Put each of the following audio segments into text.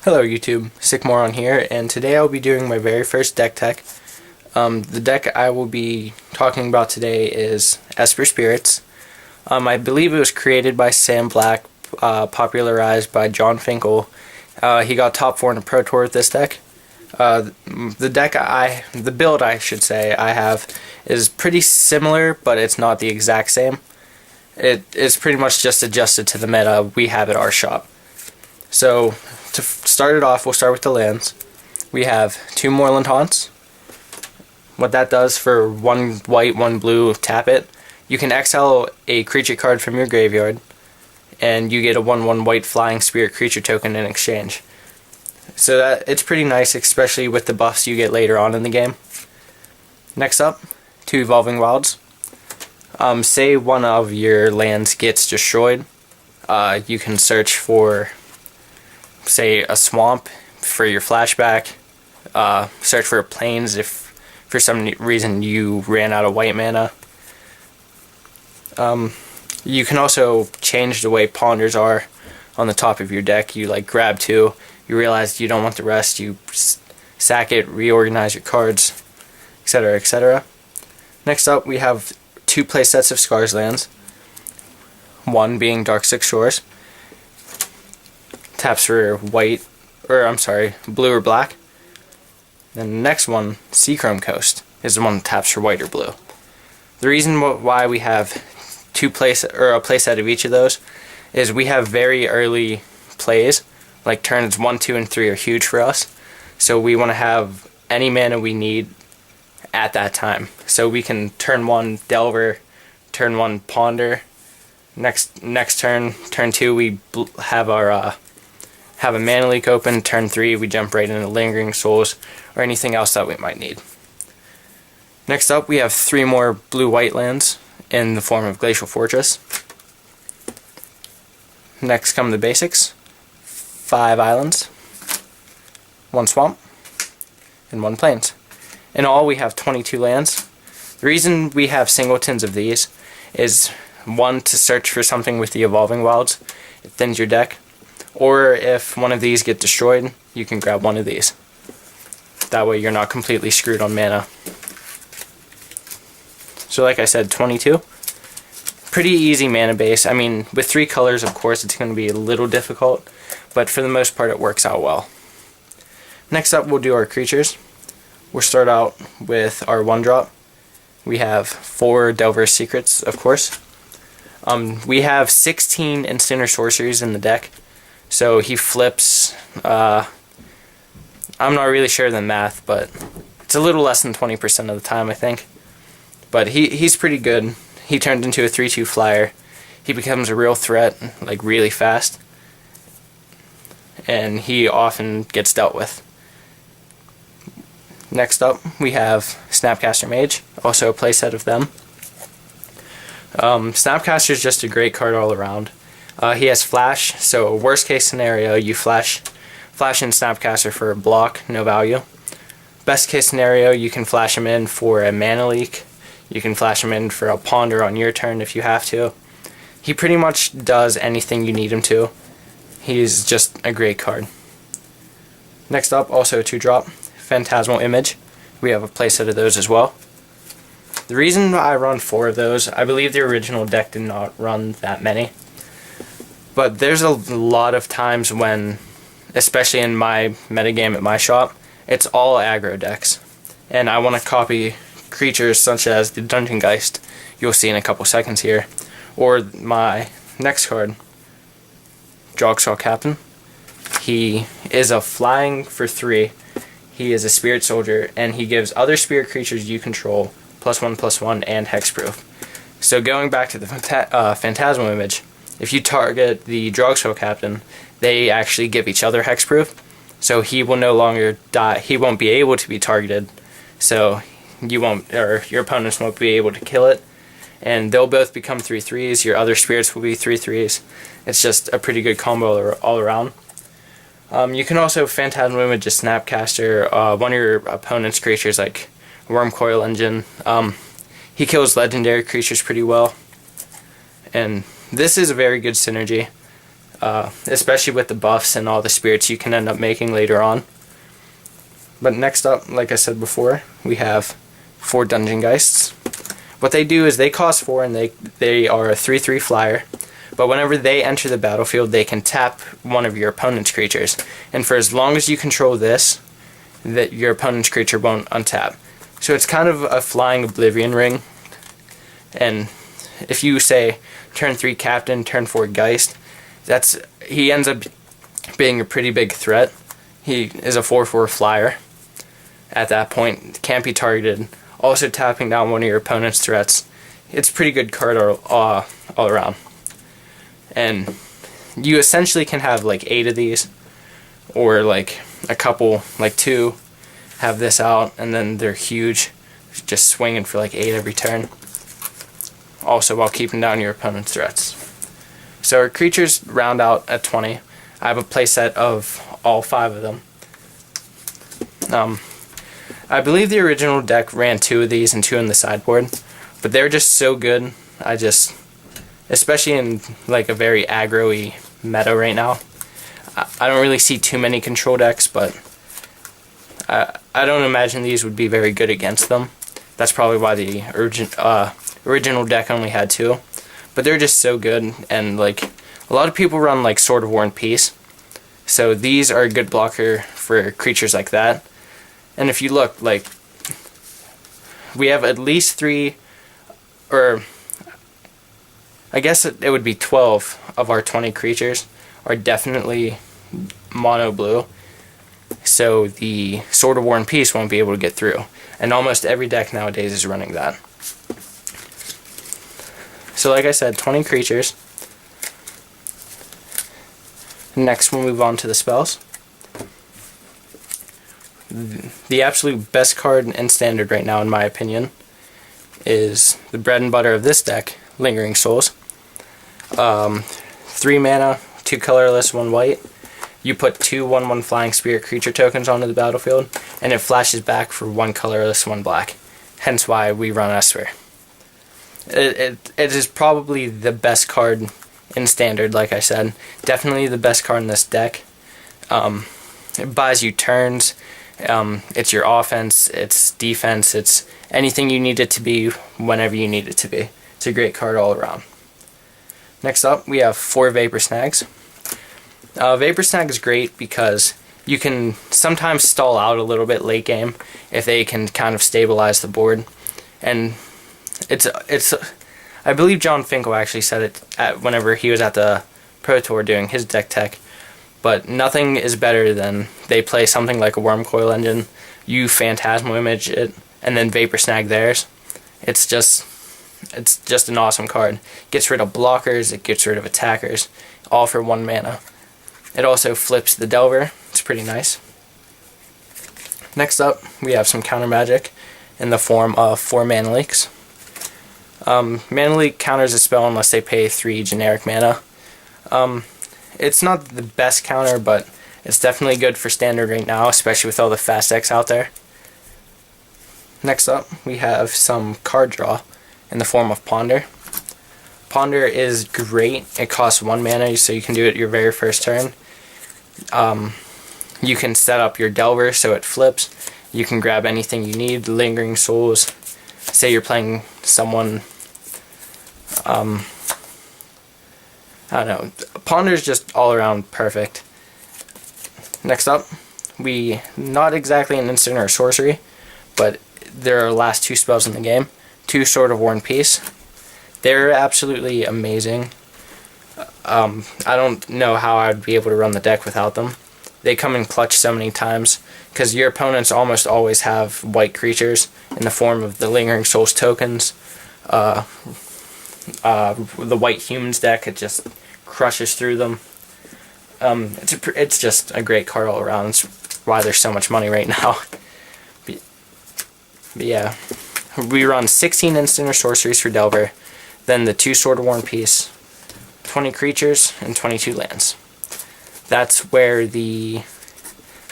Hello YouTube, Sickmoron here, and today I'll be doing my very first deck tech. The deck I will be talking about today is Esper Spirits. I believe it was created by Sam Black, popularized by John Finkel. He got top 4 in a Pro Tour with this deck. The build I should say I have is pretty similar, but it's not the exact same. It is pretty much just adjusted to the meta we have at our shop. So, to start it off, we'll start with the lands. We have 2 Moorland Haunts. What that does for 1 white, 1 blue, tap it. You can exile a creature card from your graveyard, and you get a 1/1 white flying spirit creature token in exchange. So that it's pretty nice, especially with the buffs you get later on in the game. Next up, 2 Evolving Wilds. Say one of your lands gets destroyed, you can search for, say, a swamp for your flashback, search for plains if for some reason you ran out of white mana. You can also change the way ponders are on the top of your deck. You grab 2, you realize you don't want the rest, you sack it, reorganize your cards, etc., etc. Next up, we have 2 playsets of Scars lands. One being Darksix Shores. Taps for blue or black. Then the next one, Seachrome Coast, is the one that taps for white or blue. The reason why we have a playset of each of those is we have very early plays, like turns 1, 2, and 3 are huge for us. So we want to have any mana we need at that time. So we can turn 1 Delver, turn 1 Ponder. Next turn 2 we have our have a mana leak open. Turn 3 we jump right into Lingering Souls or anything else that we might need. Next up, we have 3 more blue-white lands in the form of Glacial Fortress. Next come the basics. 5 islands, 1 swamp, and 1 plains. In all, we have 22 lands. The reason we have singletons of these is, 1, to search for something with the Evolving Wilds. It thins your deck. Or if one of these get destroyed, you can grab one of these. That way you're not completely screwed on mana. So like I said, 22. Pretty easy mana base. I mean, with 3 colors, of course, it's going to be a little difficult, but for the most part it works out well. Next up, we'll do our creatures. We'll start out with our 1-drop. We have 4 Delver's Secrets, of course. We have 16 instant or sorceries in the deck. So he flips, I'm not really sure of the math, but it's a little less than 20% of the time, I think. But he's pretty good. He turns into a 3/2 flyer. He becomes a real threat, really fast. And he often gets dealt with. Next up, we have Snapcaster Mage, also a playset of them. Snapcaster is just a great card all around. He has Flash, so worst case scenario, you flash in Snapcaster for a block, no value. Best case scenario, you can flash him in for a mana leak. You can flash him in for a ponder on your turn if you have to. He pretty much does anything you need him to. He's just a great card. Next up, also a 2-drop, Phantasmal Image. We have a playset of those as well. The reason I run 4 of those, I believe the original deck did not run that many. But there's a lot of times when, especially in my metagame at my shop, it's all aggro decks. And I want to copy creatures such as the Dungeon Geist, you'll see in a couple seconds here. Or my next card, Drogsaw Captain. He is a flying for 3. He is a spirit soldier, and he gives other spirit creatures you control +1/+1 and hexproof. So going back to the Phantasmal Image, if you target the Drogsaw Captain, they actually give each other hexproof, so he will no longer die. He won't be able to be targeted, so your opponents won't be able to kill it, and they'll both become 3/3s. Your other spirits will be 3/3s. It's just a pretty good combo all around. You can also Phantasmal Image a Snapcaster, one of your opponent's creatures like Wormcoil Engine. He kills legendary creatures pretty well, and this is a very good synergy. especially with the buffs and all the spirits you can end up making later on. But next up, like I said before, we have 4 Dungeon Geists. What they do is they cost 4 and they are a 3/3 flyer. But whenever they enter the battlefield, they can tap one of your opponent's creatures. And for as long as you control this, that your opponent's creature won't untap. So it's kind of a flying Oblivion Ring. And if you say turn 3 Captain, turn 4 Geist, he ends up being a pretty big threat. He is a 4/4 flyer. At that point, can't be targeted. Also tapping down one of your opponent's threats. It's a pretty good card all around. And you essentially can have like 8 of these, or like a couple, like 2, have this out, and then they're huge, just swinging for like 8 every turn. Also while keeping down your opponent's threats. So our creatures round out at 20. I have a playset of all 5 of them. I believe the original deck ran 2 of these and 2 in the sideboard, but they're just so good. Especially in like a very aggro-y meta right now, I don't really see too many control decks, but I don't imagine these would be very good against them. That's probably why the original deck only had 2. But they're just so good, and like a lot of people run like Sword of War and Peace, so these are a good blocker for creatures like that. And if you look, like, we have at least 3, or I guess it would be 12 of our 20 creatures are definitely mono blue, so the Sword of War and Peace won't be able to get through. And almost every deck nowadays is running that. So like I said, 20 creatures. Next we'll move on to the spells. The absolute best card in Standard right now, in my opinion, is the bread and butter of this deck, Lingering Souls. 3 mana, 2 colorless, 1 white. You put 2 1/1 flying spirit creature tokens onto the battlefield, and it flashes back for 1 colorless, 1 black. Hence why we run Esper. It is probably the best card in Standard, like I said. Definitely the best card in this deck. It buys you turns. It's your offense, it's defense, it's anything you need it to be whenever you need it to be. It's a great card all around. Next up, we have 4 Vapor Snags. Vapor Snag is great because you can sometimes stall out a little bit late game if they can kind of stabilize the board. And I believe John Finkel actually said it whenever he was at the Pro Tour doing his deck tech. But nothing is better than they play something like a Wormcoil Engine, you Phantasmal Image it, and then Vapor Snag theirs. It's just an awesome card. Gets rid of blockers, it gets rid of attackers, all for 1 mana. It also flips the Delver. It's pretty nice. Next up, we have some counter magic in the form of 4 Mana Leaks. Mana Leak counters a spell unless they pay 3 generic mana. It's not the best counter, but it's definitely good for Standard right now, especially with all the fast decks out there. Next up, we have some card draw in the form of Ponder. Ponder is great. It costs 1 mana, so you can do it your very first turn. You can set up your Delver so it flips. You can grab anything you need, Lingering Souls. Say you're playing someone, I don't know. Ponder's just all around perfect. Next up, not exactly an instant or a sorcery, but they're our last 2 spells in the game. 2 Sword of War and Peace. They're absolutely amazing. I don't know how I'd be able to run the deck without them. They come in clutch so many times, because your opponents almost always have white creatures in the form of the Lingering Souls tokens. The White Humans deck, it just crushes through them. It's just a great card all around. It's why there's so much money right now. But yeah, we run 16 instant or sorceries for Delver, then the 2 Sword of War and Peace, 20 creatures, and 22 lands. That's where the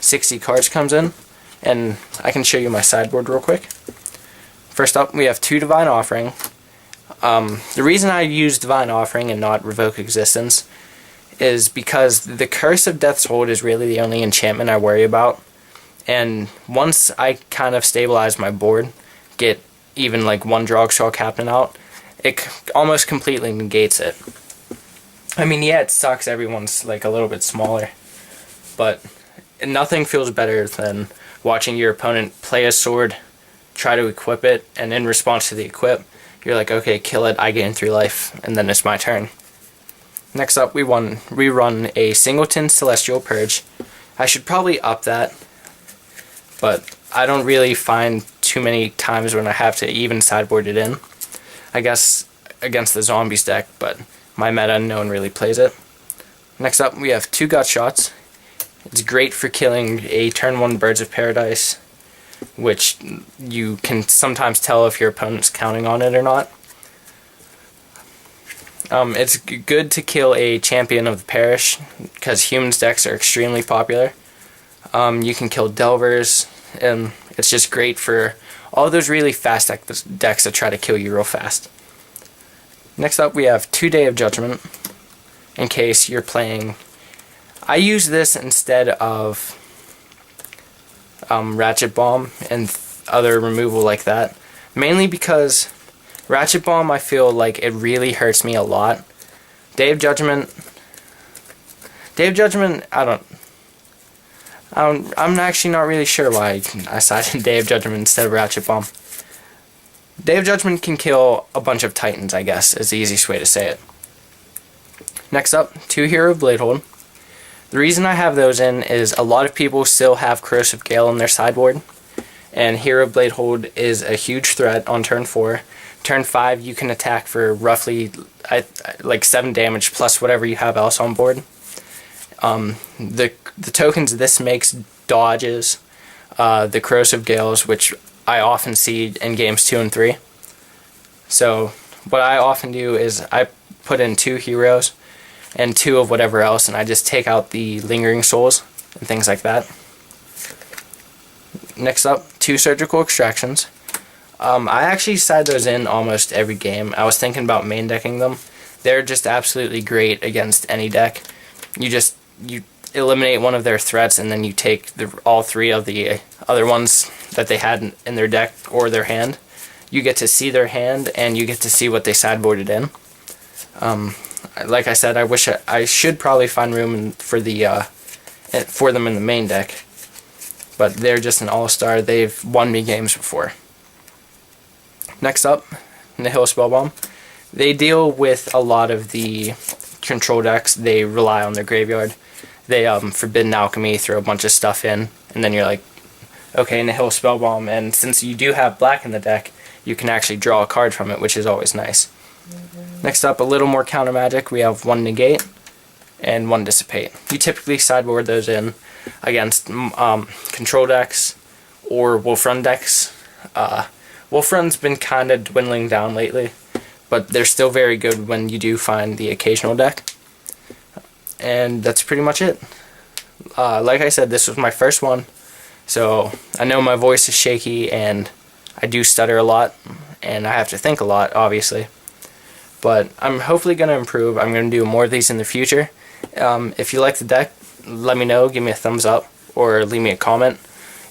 60 cards comes in, and I can show you my sideboard real quick. First up, we have 2 Divine Offering. The reason I use Divine Offering and not Revoke Existence is because the Curse of Death's Hold is really the only enchantment I worry about. And once I kind of stabilize my board, get even like one Drogstraw Captain out, it almost completely negates it. I mean, yeah, it sucks everyone's like a little bit smaller, but nothing feels better than watching your opponent play a sword, try to equip it, and in response to the equip, you're like, okay, kill it, I gain 3 life, and then it's my turn. Next up, we run a Singleton Celestial Purge. I should probably up that, but I don't really find too many times when I have to even sideboard it in. I guess against the Zombies deck, but my meta, no one really plays it. Next up, we have 2 Gut Shots. It's great for killing a turn 1 Birds of Paradise, which you can sometimes tell if your opponent's counting on it or not. It's good to kill a Champion of the Parish, because humans decks are extremely popular. You can kill Delvers, and it's just great for all those really fast decks that try to kill you real fast. Next up, we have 2 Day of Judgment, in case you're playing. I use this instead of Ratchet Bomb and other removal like that, mainly because Ratchet Bomb, I feel like it really hurts me a lot. Day of Judgment, I'm actually not really sure why I sided Day of Judgment instead of Ratchet Bomb. Day of Judgment can kill a bunch of Titans, I guess, is the easiest way to say it. Next up, 2 Hero Bladehold. The reason I have those in is a lot of people still have Corrosive Gale in their sideboard, and Hero Bladehold is a huge threat on turn 4. Turn 5, you can attack for roughly like 7 damage plus whatever you have else on board. The tokens this makes dodges the Corrosive Gales, which I often see in games 2 and 3. So what I often do is I put in 2 heroes and 2 of whatever else, and I just take out the Lingering Souls and things like that. Next up, 2 Surgical Extractions. I actually side those in almost every game. I was thinking about main decking them. They're just absolutely great against any deck. You eliminate one of their threats, and then you take all 3 of the other ones that they had in their deck or their hand. You get to see their hand, and you get to see what they sideboarded in. Like I said, I should probably find room for them in the main deck, but they're just an all-star. They've won me games before. Next up, Nihil Spellbomb. They deal with a lot of the control decks. They rely on their graveyard. They Forbidden Alchemy, throw a bunch of stuff in, and then you're like, okay, Nihil Spellbomb, and since you do have black in the deck, you can actually draw a card from it, which is always nice. Next up, a little more counter magic. We have 1 Negate and 1 Dissipate. You typically sideboard those in against control decks or Wolf Run decks. Wolf Run's been kind of dwindling down lately, but they're still very good when you do find the occasional deck. And that's pretty much it. Like I said, this was my first one, so I know my voice is shaky and I do stutter a lot and I have to think a lot, obviously. But I'm hopefully going to improve. I'm going to do more of these in the future. If you like the deck, let me know, give me a thumbs up, or leave me a comment.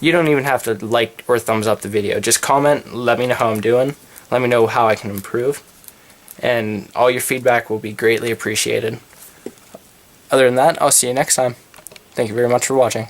You don't even have to like or thumbs up the video. Just comment, let me know how I'm doing, let me know how I can improve, and all your feedback will be greatly appreciated. Other than that, I'll see you next time. Thank you very much for watching.